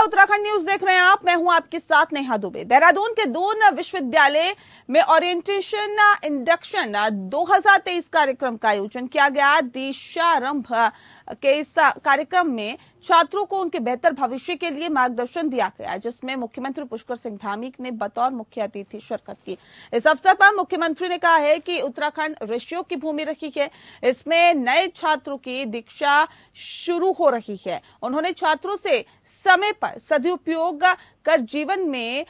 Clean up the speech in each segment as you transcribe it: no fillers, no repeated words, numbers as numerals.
Uttarakhand news देख रहे हैं आप, मैं हूं आपके साथ नेहा दुबे। देहरादून के दून विश्वविद्यालय में ओरिएंटेशन इंडक्शन 2023 कार्यक्रम का आयोजन किया गया। दीक्षारंभ के इस कार्यक्रम में छात्रों को उनके बेहतर भविष्य के लिए मार्गदर्शन दिया गया, जिसमें मुख्यमंत्री पुष्कर सिंह धामी ने बतौर मुख्य अतिथि शिरकत की। इस अवसर पर मुख्यमंत्री ने कहा है कि उत्तराखंड ऋषियों की भूमि रही है, इसमें नए छात्रों की दीक्षा शुरू हो रही है। उन्होंने छात्रों से समय पर सदुपयोग कर जीवन में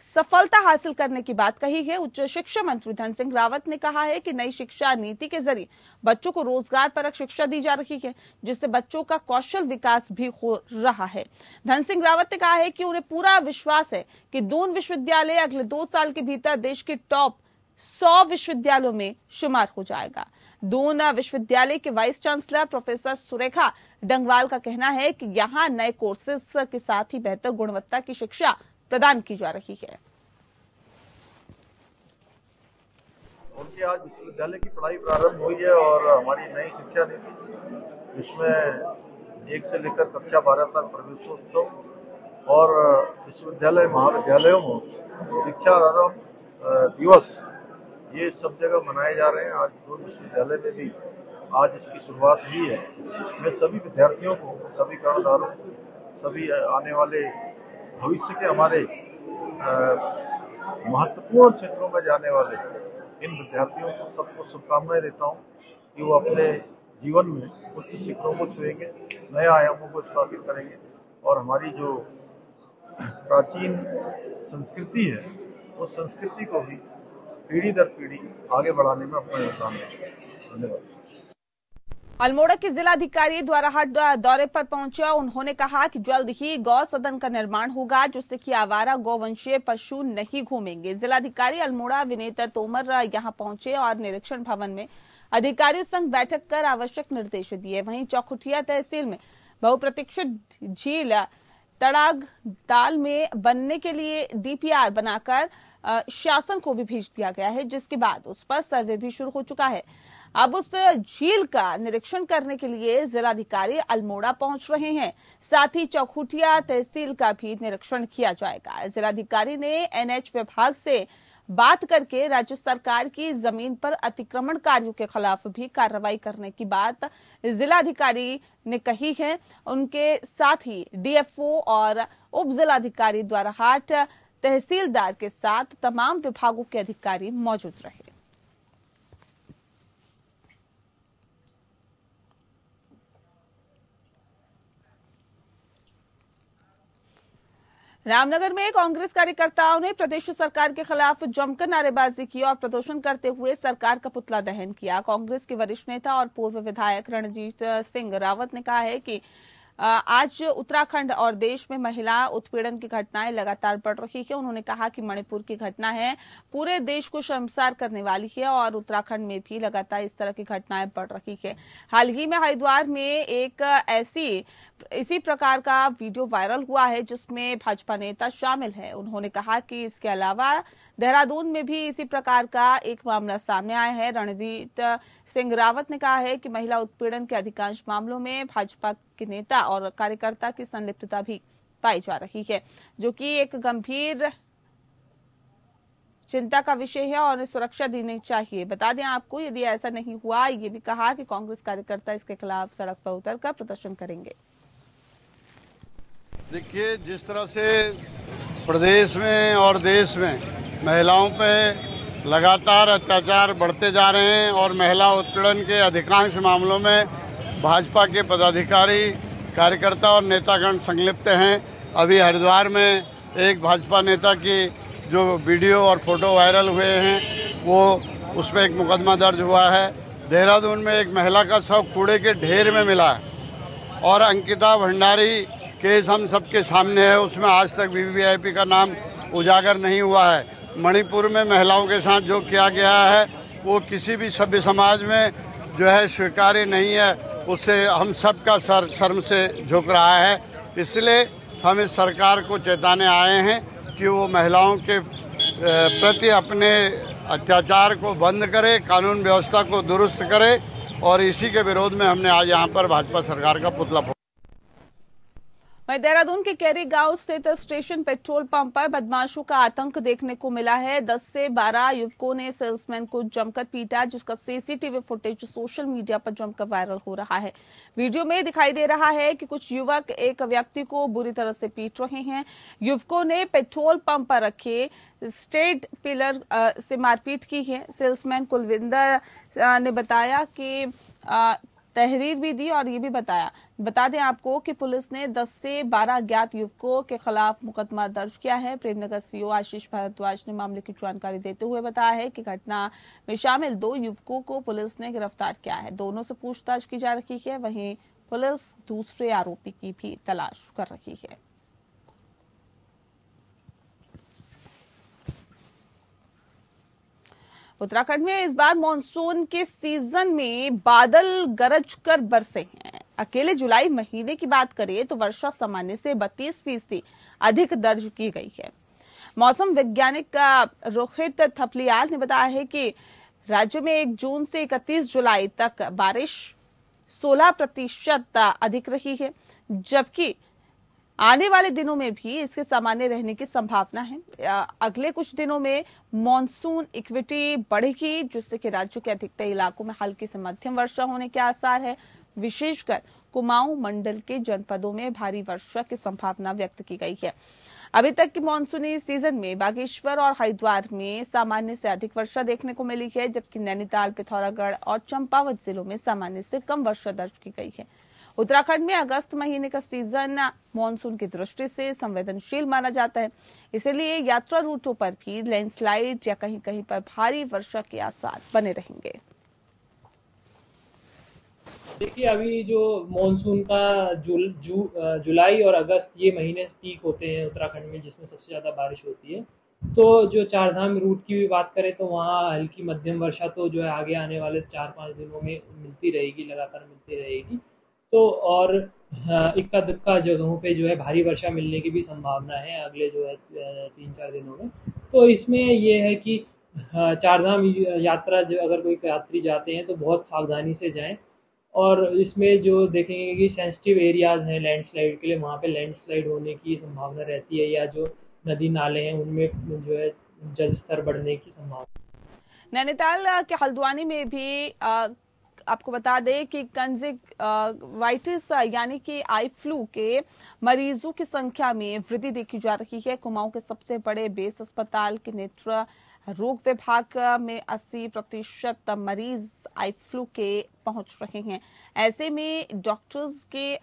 सफलता हासिल करने की बात कही है। उच्च शिक्षा मंत्री धन सिंह रावत ने कहा है कि नई शिक्षा नीति के जरिए बच्चों को रोजगार परक शिक्षा दी जा रही है, जिससे बच्चों का कौशल विकास भी हो रहा है। धन सिंह रावत ने कहा है कि उन्हें पूरा विश्वास है कि दून विश्वविद्यालय अगले 2 साल के भीतर देश के टॉप 100 विश्वविद्यालयों में शुमार हो जाएगा। दून विश्वविद्यालय के vice chancellor professor Surekha Dangwal का कहना है कि यहाँ नए कोर्सेस के साथ ही बेहतर गुणवत्ता की शिक्षा प्रदान की जा रही है। उनके आज विश्वविद्यालय की पढ़ाई प्रारंभ हुई है और हमारी नई शिक्षा नीति, जिसमें 1 से लेकर कक्षा 12 तक प्रवेशोत्सव और विश्वविद्यालय महाविद्यालयों में दीक्षारंभ दिवस, ये सब जगह मनाए जा रहे हैं। आज दून विश्वविद्यालय में भी आज इसकी शुरुआत हुई है। मैं सभी विद्यार्थियों को, सभी कर्णधारों, सभी आने वाले भविष्य के हमारे महत्वपूर्ण क्षेत्रों में जाने वाले इन विद्यार्थियों को सबको शुभकामनाएं देता हूं कि वो अपने जीवन में उच्च शिखरों को छुएंगे, नए आयामों को स्थापित करेंगे और हमारी जो प्राचीन संस्कृति है उस संस्कृति को भी पीढ़ी दर पीढ़ी आगे बढ़ाने में अपना योगदान देंगे। धन्यवाद। अल्मोड़ा के जिलाधिकारी द्वाराहाट दौरे पर पहुंचे। उन्होंने कहा कि जल्द ही गौ सदन का निर्माण होगा, जिससे कि आवारा गौवंशीय पशु नहीं घूमेंगे। जिलाधिकारी अल्मोड़ा विनीत तोमर यहां पहुंचे और निरीक्षण भवन में अधिकारियों संग बैठक कर आवश्यक निर्देश दिए। वहीं चौखुटिया तहसील में बहुप्रतीक्षित झील तड़ाग ताल में बनने के लिए डीपीआर बनाकर शासन को भी भेज दिया गया है, जिसके बाद उस पर सर्वे भी शुरू हो चुका है। अब उस झील का निरीक्षण करने के लिए जिलाधिकारी अल्मोड़ा पहुंच रहे हैं। साथ ही चौखुटिया तहसील का भी निरीक्षण किया जाएगा। जिलाधिकारी ने एनएच विभाग से बात करके राज्य सरकार की जमीन पर अतिक्रमणकारियों के खिलाफ भी कार्रवाई करने की बात जिलाधिकारी ने कही है। उनके साथ ही डीएफओ और उप जिलाधिकारी द्वाराहाट, तहसीलदार के साथ तमाम विभागों के अधिकारी मौजूद रहे। रामनगर में कांग्रेस कार्यकर्ताओं ने प्रदेश सरकार के खिलाफ जमकर नारेबाजी की और प्रदर्शन करते हुए सरकार का पुतला दहन किया। कांग्रेस के वरिष्ठ नेता और पूर्व विधायक रणजीत सिंह रावत ने कहा है कि आज उत्तराखंड और देश में महिला उत्पीड़न की घटनाएं लगातार बढ़ रही है। उन्होंने कहा कि मणिपुर की घटना है पूरे देश को शर्मसार करने वाली है और उत्तराखंड में भी लगातार इस तरह की घटनाएं बढ़ रही है। हाल ही में हरिद्वार में एक इसी प्रकार का वीडियो वायरल हुआ है, जिसमें भाजपा नेता शामिल है। उन्होंने कहा कि इसके अलावा देहरादून में भी इसी प्रकार का एक मामला सामने आया है। रणजीत सिंह रावत ने कहा है कि महिला उत्पीड़न के अधिकांश मामलों में भाजपा के नेता और कार्यकर्ता की संलिप्तता भी पाई जा रही है, जो कि एक गंभीर चिंता का विषय है और सुरक्षा देनी चाहिए। बता दें आपको, यदि ऐसा नहीं हुआ, ये भी कहा कि कांग्रेस कार्यकर्ता इसके खिलाफ सड़क पर उतरकर प्रदर्शन करेंगे। देखिए, जिस तरह से प्रदेश में और देश में महिलाओं पे लगातार अत्याचार बढ़ते जा रहे हैं और महिला उत्पीड़न के अधिकांश मामलों में भाजपा के पदाधिकारी, कार्यकर्ता और नेतागण संलिप्त हैं। अभी हरिद्वार में एक भाजपा नेता की जो वीडियो और फोटो वायरल हुए हैं, वो उस पर एक मुकदमा दर्ज हुआ है। देहरादून में एक महिला का शव कूड़े के ढेर में मिला है और अंकिता भंडारी केस हम सबके सामने है, उसमें आज तक वीवीआईपी का नाम उजागर नहीं हुआ है। मणिपुर में महिलाओं के साथ जो किया गया है वो किसी भी सभ्य समाज में जो है स्वीकार्य नहीं है, उससे हम सब का सर शर्म से झुक रहा है। इसलिए हम इस सरकार को चेताने आए हैं कि वो महिलाओं के प्रति अपने अत्याचार को बंद करे, कानून व्यवस्था को दुरुस्त करे और इसी के विरोध में हमने आज यहाँ पर भाजपा सरकार का पुतला वहीं देहरादून के कैरी गांव स्थित स्टेशन पेट्रोल पंप पर बदमाशों का आतंक देखने को मिला है। 10 से 12 युवकों ने सेल्समैन को जमकर पीटा, जिसका सीसीटीवी फुटेज सोशल मीडिया पर जमकर वायरल हो रहा है। वीडियो में दिखाई दे रहा है कि कुछ युवक एक व्यक्ति को बुरी तरह से पीट रहे हैं। युवकों ने पेट्रोल पंप पर रखे स्टेड पिलर से मारपीट की है। सेल्समैन कुलविंदर ने बताया कि तहरीर भी दी और ये भी बता दें आपको कि पुलिस ने 10 से 12 अज्ञात युवकों के खिलाफ मुकदमा दर्ज किया है। प्रेमनगर सीओ आशीष भारद्वाज ने मामले की जानकारी देते हुए बताया है कि घटना में शामिल 2 युवकों को पुलिस ने गिरफ्तार किया है। दोनों से पूछताछ की जा रही है। वहीं पुलिस दूसरे आरोपी की भी तलाश कर रही है। उत्तराखंड में इस बार मानसून के सीजन में बादल गरज कर बरसे हैं। अकेले जुलाई महीने की बात करें तो वर्षा सामान्य से 32% अधिक दर्ज की गई है। मौसम वैज्ञानिक रोहित थपलियाल ने बताया है कि राज्य में 1 जून से 31 जुलाई तक बारिश 16% अधिक रही है, जबकि आने वाले दिनों में भी इसके सामान्य रहने की संभावना है। अगले कुछ दिनों में मॉनसून एक्टिविटी बढ़ेगी, जिससे कि राज्य के अधिकतर इलाकों में हल्की से मध्यम वर्षा होने के आसार है। विशेषकर कुमाऊं मंडल के जनपदों में भारी वर्षा की संभावना व्यक्त की गई है। अभी तक की मानसूनी सीजन में बागेश्वर और हरिद्वार में सामान्य से अधिक वर्षा देखने को मिली है, जबकि नैनीताल, पिथौरागढ़ और चंपावत जिलों में सामान्य से कम वर्षा दर्ज की गई है। उत्तराखंड में अगस्त महीने का सीजन मानसून की दृष्टि से संवेदनशील माना जाता है, इसलिए यात्रा रूटों पर भी लैंडस्लाइड या कहीं कहीं पर भारी वर्षा के आसार बने रहेंगे। देखिए, अभी जो मानसून का जुलाई और अगस्त ये महीने पीक होते हैं उत्तराखंड में, जिसमें सबसे ज़्यादा बारिश होती है। तो जो चारधाम रूट की भी बात करें तो वहाँ हल्की मध्यम वर्षा तो जो है आगे आने वाले 4-5 दिनों में मिलती रहेगी, लगातार मिलती रहेगी। तो और इक्का दुक्का जगहों पे जो है भारी वर्षा मिलने की भी संभावना है अगले जो है 3-4 दिनों में। तो इसमें ये है कि चारधाम यात्रा जो अगर कोई यात्री जाते हैं तो बहुत सावधानी से जाएं। और इसमें जो देखेंगे कि सेंसिटिव एरियाज़ हैं लैंडस्लाइड के लिए, वहाँ पे लैंडस्लाइड होने की संभावना रहती है, या जो नदी नाले हैं उनमें जो है जल स्तर बढ़ने की संभावना। नैनीताल के हल्द्वानी में भी आपको बता दें कि कंजक्टिवाइटिस यानी कि आई फ्लू के मरीजों की संख्या में वृद्धि देखी जा रही है। कुमाऊं के सबसे बड़े बेस अस्पताल के नेत्र रोग विभाग में 80% मरीज आई फ्लू के पहुंच रहे हैं। ऐसे में डॉक्टर्स के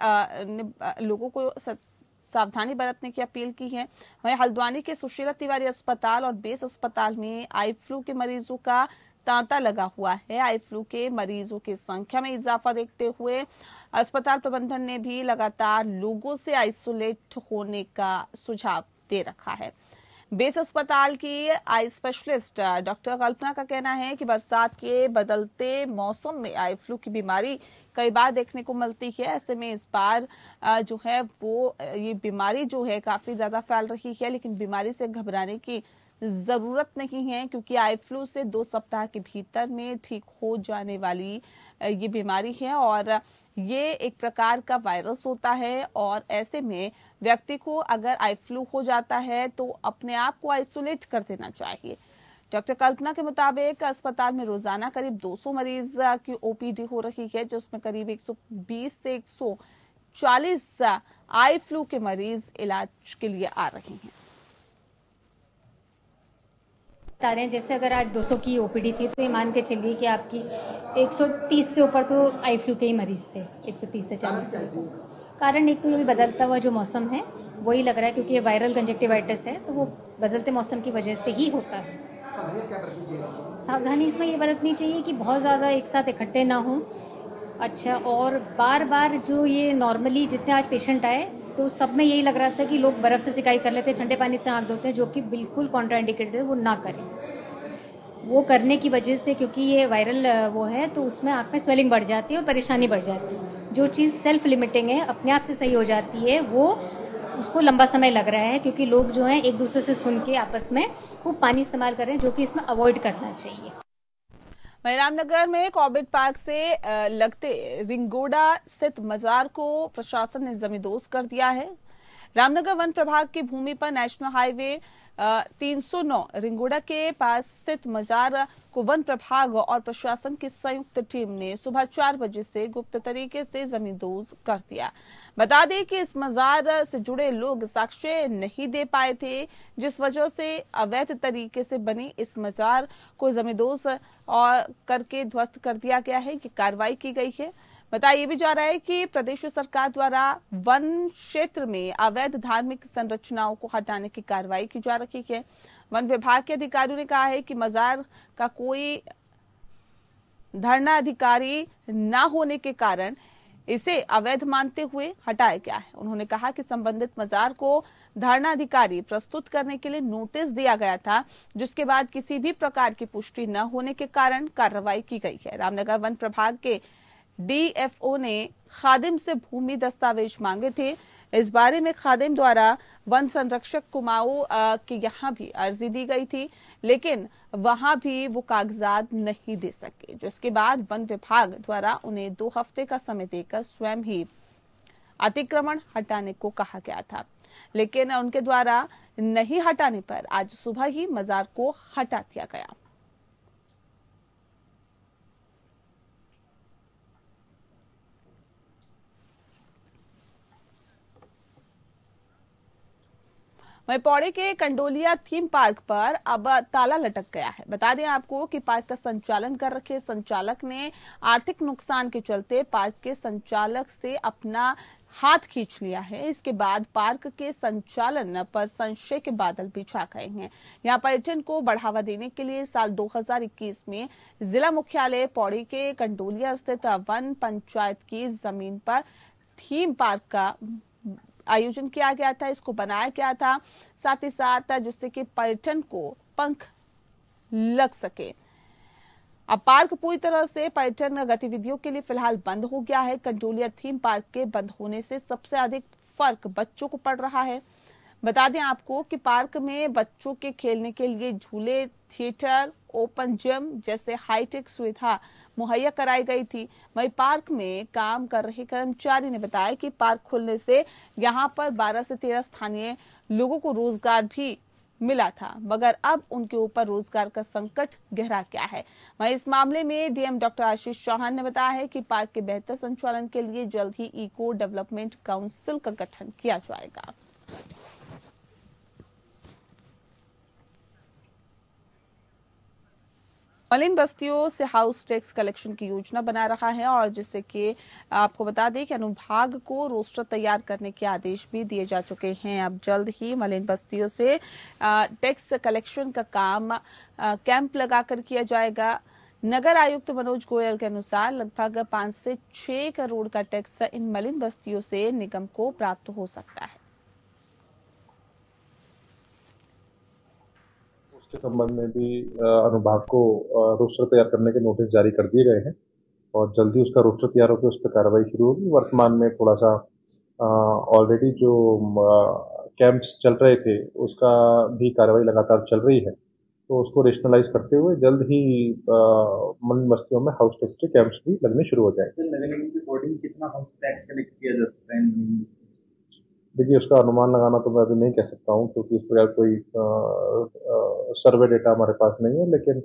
लोगों को सावधानी बरतने की अपील की है। वहीं हल्द्वानी के सुशीला तिवारी अस्पताल और बेस अस्पताल में आई फ्लू के मरीजों का तांता लगा हुआ है। आई फ्लू के मरीजों की संख्या में इजाफा देखते हुए अस्पताल प्रबंधन ने भी लगातार लोगों से आइसोलेट होने का सुझाव दे रखा है। बेस अस्पताल की आई स्पेशलिस्ट डॉक्टर कल्पना का कहना है कि बरसात के बदलते मौसम में आई फ्लू की बीमारी कई बार देखने को मिलती है। ऐसे में इस बार जो है वो ये बीमारी जो है काफी ज्यादा फैल रही है, लेकिन बीमारी से घबराने की जरूरत नहीं है, क्योंकि आई फ्लू से 2 सप्ताह के भीतर में ठीक हो जाने वाली ये बीमारी है और ये एक प्रकार का वायरस होता है। और ऐसे में व्यक्ति को अगर आई फ्लू हो जाता है तो अपने आप को आइसोलेट कर देना चाहिए। डॉक्टर कल्पना के मुताबिक अस्पताल में रोजाना करीब 200 मरीज की ओपीडी हो रही है, जिसमें करीब 120 से 140 आई फ्लू के मरीज इलाज के लिए आ रहे हैं। बता रहे हैं जैसे अगर आज 200 की ओपीडी थी तो ये मान के चलिए कि आपकी 130 से ऊपर तो आई फ्लू के ही मरीज थे, 130 से 40 से ऊपर। कारण एक तो ये बदलता हुआ जो मौसम है वही लग रहा है, क्योंकि ये वायरल कंजक्टिवाइटिस है तो वो बदलते मौसम की वजह से ही होता है। सावधानी इसमें ये बरतनी चाहिए कि बहुत ज़्यादा एक साथ इकट्ठे ना हों। अच्छा, और बार बार जो ये नॉर्मली जितने आज पेशेंट आए तो सब में यही लग रहा था कि लोग बर्फ़ से सिकाई कर लेते हैं, ठंडे पानी से आँख धोते हैं, जो कि बिल्कुल कॉन्ट्राइंडिकेटेड है, वो ना करें। वो करने की वजह से क्योंकि ये वायरल वो है तो उसमें आँख में स्वेलिंग बढ़ जाती है और परेशानी बढ़ जाती है। जो चीज़ सेल्फ लिमिटिंग है, अपने आप से सही हो जाती है, वो उसको लंबा समय लग रहा है, क्योंकि लोग जो हैं एक दूसरे से सुन के आपस में खूब पानी इस्तेमाल कर रहे हैं, जो कि इसमें अवॉइड करना चाहिए। रामनगर में कॉर्बेट पार्क से लगते रिंगोडा स्थित मजार को प्रशासन ने जमींदोज कर दिया है। रामनगर वन प्रभाग की भूमि पर नेशनल हाईवे 309 रिंगोड़ा के पास स्थित मजार को वन प्रभाग और प्रशासन की संयुक्त टीम ने सुबह 4 बजे से गुप्त तरीके से जमींदोज कर दिया। बता दें कि इस मजार से जुड़े लोग साक्ष्य नहीं दे पाए थे, जिस वजह से अवैध तरीके से बनी इस मजार को जमींदोज और करके ध्वस्त कर दिया गया है। ये कार्रवाई की गई है। बताया भी जा रहा है कि प्रदेश सरकार द्वारा वन क्षेत्र में अवैध धार्मिक संरचनाओं को हटाने की कार्रवाई की जा रही है। वन विभाग के अधिकारियों ने कहा है कि मजार का कोई धरना अधिकारी न होने के कारण इसे अवैध मानते हुए हटाया गया है। उन्होंने कहा कि संबंधित मजार को धरना अधिकारी प्रस्तुत करने के लिए नोटिस दिया गया था, जिसके बाद किसी भी प्रकार की पुष्टि न होने के कारण कार्रवाई की गई है। रामनगर वन प्रभाग के डीएफओ ने खादिम से भूमि दस्तावेज मांगे थे। इस बारे में खादिम द्वारा वन संरक्षक कुमाऊं के यहाँ भी अर्जी दी गई थी, लेकिन वहां भी वो कागजात नहीं दे सके, जिसके बाद वन विभाग द्वारा उन्हें 2 हफ्ते का समय देकर स्वयं ही अतिक्रमण हटाने को कहा गया था, लेकिन उनके द्वारा नहीं हटाने पर आज सुबह ही मजार को हटा दिया गया। वहीं पौड़ी के कंडोलिया थीम पार्क पर अब ताला लटक गया है। बता दें आपको कि पार्क का संचालन कर रखे संचालक ने आर्थिक नुकसान के चलते पार्क के संचालक से अपना हाथ खींच लिया है। इसके बाद पार्क के संचालन पर संशय के बादल भी छा गए हैं। यहाँ पर्यटन को बढ़ावा देने के लिए साल 2021 में जिला मुख्यालय पौड़ी के कंडोलिया स्थित वन पंचायत की जमीन पर थीम पार्क का आयोजन किया गया था। इसको बनाया गया था साथ ही साथ जिससे कि पर्यटन को पंख लग सके। अब पार्क पूरी तरह से पर्यटन गतिविधियों के लिए फिलहाल बंद हो गया है। कंडोलिया थीम पार्क के बंद होने से सबसे अधिक फर्क बच्चों को पड़ रहा है। बता दें आपको कि पार्क में बच्चों के खेलने के लिए झूले, थिएटर, ओपन जिम जैसे हाईटेक सुविधा मुहैया कराई गई थी। वहीं पार्क में काम कर रहे कर्मचारी ने बताया कि पार्क खुलने से यहां पर 12 से 13 स्थानीय लोगों को रोजगार भी मिला था, मगर अब उनके ऊपर रोजगार का संकट गहरा गया है। वहीं इस मामले में डीएम डॉक्टर आशीष चौहान ने बताया है कि पार्क के बेहतर संचालन के लिए जल्द ही इको डेवलपमेंट काउंसिल का गठन किया जाएगा। मलिन बस्तियों से हाउस टैक्स कलेक्शन की योजना बना रहा है और जिससे कि आपको बता दें कि अनुभाग को रोस्टर तैयार करने के आदेश भी दिए जा चुके हैं। अब जल्द ही मलिन बस्तियों से टैक्स कलेक्शन का काम कैंप लगाकर किया जाएगा। नगर आयुक्त मनोज गोयल के अनुसार लगभग 5 से 6 करोड़ का टैक्स इन मलिन बस्तियों से निगम को प्राप्त हो सकता है। उसके संबंध में भी अनुभाग को रोस्टर तैयार करने के नोटिस जारी कर दिए गए हैं और जल्दी उसका रोस्टर तैयार होकर उस पर कार्रवाई शुरू होगी। वर्तमान में थोड़ा सा ऑलरेडी जो कैंप्स चल रहे थे उसका भी कार्रवाई लगातार चल रही है, तो उसको रेशनलाइज करते हुए जल्द ही मलिन बस्तियों में हाउस टैक्स के कैंप्स भी लगने शुरू हो जाएंगे। नगर निगम की अकॉर्डिंग कितना हाउस टैक्स कलेक्ट किया जा सकता है? देखिए, उसका अनुमान लगाना तो मैं अभी नहीं कह सकता हूँ क्योंकि इस प्रकार कोई सर्वे डेटा हमारे पास नहीं है, लेकिन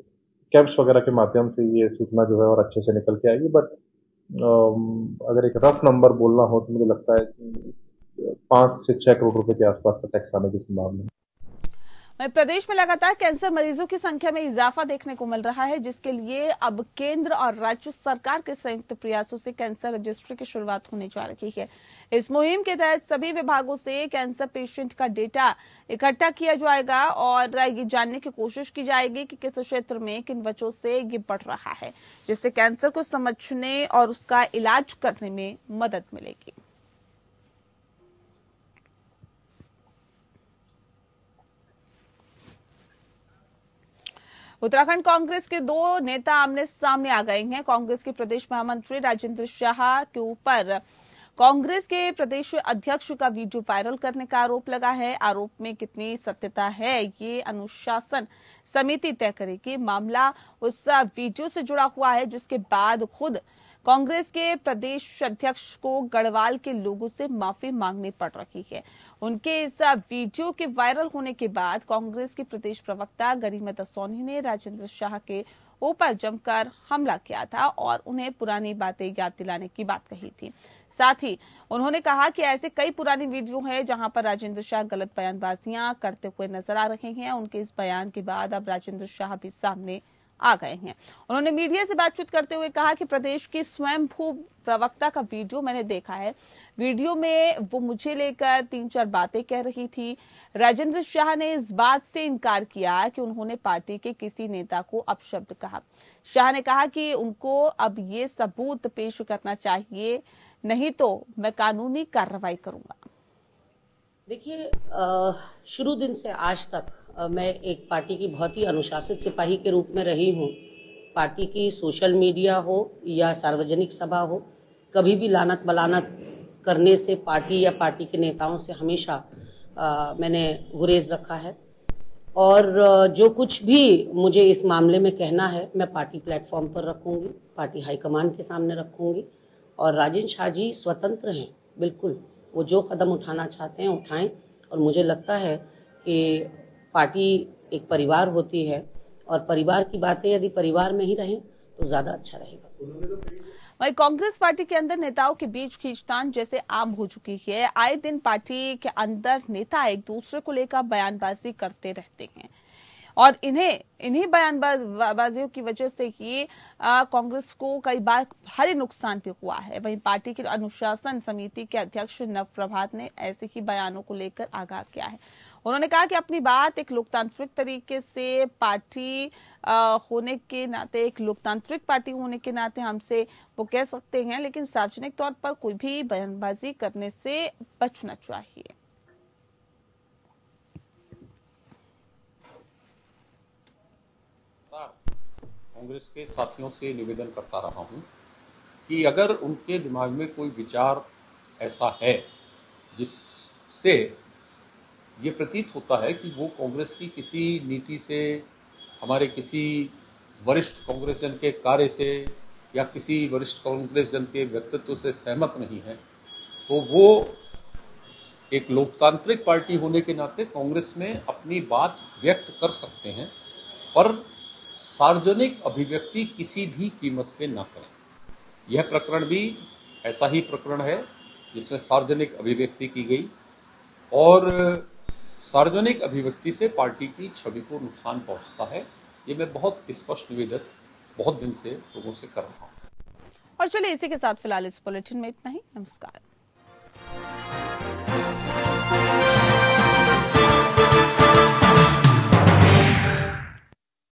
कैंप्स वगैरह के माध्यम से ये सूचना जो है और अच्छे से निकल के आएगी। बट अगर एक रफ नंबर बोलना हो तो मुझे लगता है कि 5 से 6 करोड़ रुपए के आसपास का टैक्स आने की संभावना है। प्रदेश में लगातार कैंसर मरीजों की संख्या में इजाफा देखने को मिल रहा है, जिसके लिए अब केंद्र और राज्य सरकार के संयुक्त प्रयासों से कैंसर रजिस्ट्री की शुरुआत होने जा रही है। इस मुहिम के तहत सभी विभागों से कैंसर पेशेंट का डेटा इकट्ठा किया जाएगा और ये जानने की कोशिश की जाएगी कि किस क्षेत्र में किन वजहों से ये बढ़ रहा है, जिससे कैंसर को समझने और उसका इलाज करने में मदद मिलेगी। उत्तराखंड कांग्रेस के 2 नेता आमने सामने आ गए हैं। कांग्रेस के प्रदेश महामंत्री राजेंद्र शाह के ऊपर कांग्रेस के प्रदेश अध्यक्ष का वीडियो वायरल करने का आरोप लगा है। आरोप में कितनी सत्यता है ये अनुशासन समिति तय करेगी। मामला उस वीडियो से जुड़ा हुआ है जिसके बाद खुद कांग्रेस के प्रदेश अध्यक्ष को गढ़वाल के लोगों से माफी मांगनी पड़ रही है। उनके इस वीडियो के वायरल होने के बाद कांग्रेस की प्रदेश प्रवक्ता गरिमा दसौनी ने राजेंद्र शाह के ऊपर जमकर हमला किया था और उन्हें पुरानी बातें याद दिलाने की बात कही थी। साथ ही उन्होंने कहा कि ऐसे कई पुरानी वीडियो हैं जहां पर राजेंद्र शाह गलत बयानबाजियां करते हुए नजर आ रहे हैं। उनके इस बयान के बाद अब राजेंद्र शाह भी सामने आ गए हैं। उन्होंने मीडिया से बातचीत करते हुए कहा कि प्रदेश की स्वयंभू प्रवक्ता का वीडियो मैंने देखा है। वीडियो में वो मुझे लेकर 3-4 बातें कह रही थी। राजेंद्र शाह ने इस बात से इनकार किया कि उन्होंने पार्टी के किसी नेता को अपशब्द कहा। शाह ने कहा कि उनको अब ये सबूत पेश करना चाहिए, नहीं तो मैं कानूनी कार्रवाई करूंगा। देखिए, शुरू दिन से आज तक मैं एक पार्टी की बहुत ही अनुशासित सिपाही के रूप में रही हूँ। पार्टी की सोशल मीडिया हो या सार्वजनिक सभा हो, कभी भी लानत बलानत करने से पार्टी या पार्टी के नेताओं से हमेशा मैंने गुरेज रखा है। और जो कुछ भी मुझे इस मामले में कहना है मैं पार्टी प्लेटफॉर्म पर रखूंगी, पार्टी हाईकमान के सामने रखूंगी। और राजेंद्र शाह जी स्वतंत्र हैं, बिल्कुल वो जो कदम उठाना चाहते हैं उठाएं। और मुझे लगता है कि पार्टी एक परिवार होती है और परिवार की बातें यदि परिवार में ही रहें तो ज्यादा अच्छा रहेगा। वहीं कांग्रेस पार्टी के अंदर नेताओं के बीच खींचतान जैसे आम हो चुकी है। आए दिन पार्टी के अंदर नेता एक दूसरे को लेकर बयानबाजी करते रहते हैं और इन्हीं बयानबाजियों की वजह से ही कांग्रेस को कई बार भारी नुकसान भी हुआ है। वहीं पार्टी की अनुशासन समिति के अध्यक्ष नव प्रभात ने ऐसे ही बयानों को लेकर आगाह किया है। उन्होंने कहा कि अपनी बात एक लोकतांत्रिक तरीके से पार्टी होने के नाते, एक लोकतांत्रिक पार्टी होने के नाते हमसे वो कह सकते हैं, लेकिन सार्वजनिक तौर पर कोई भी बयानबाजी करने से बचना चाहिए। कांग्रेस के साथियों से निवेदन करता रहा हूं कि अगर उनके दिमाग में कोई विचार ऐसा है जिससे ये प्रतीत होता है कि वो कांग्रेस की किसी नीति से, हमारे किसी वरिष्ठ कांग्रेस जन के कार्य से या किसी वरिष्ठ कांग्रेस जन के व्यक्तित्व से सहमत नहीं है, तो वो एक लोकतांत्रिक पार्टी होने के नाते कांग्रेस में अपनी बात व्यक्त कर सकते हैं, पर सार्वजनिक अभिव्यक्ति किसी भी कीमत पे ना करें। यह प्रकरण भी ऐसा ही प्रकरण है जिसमें सार्वजनिक अभिव्यक्ति की गई और सार्वजनिक अभिव्यक्ति से पार्टी की छवि को नुकसान पहुंचता है। ये मैं बहुत स्पष्ट निवेदन बहुत दिन से लोगों से कर रहा हूं। और चलिए इसी के साथ फिलहाल इस बुलेटिन में इतना ही। नमस्कार।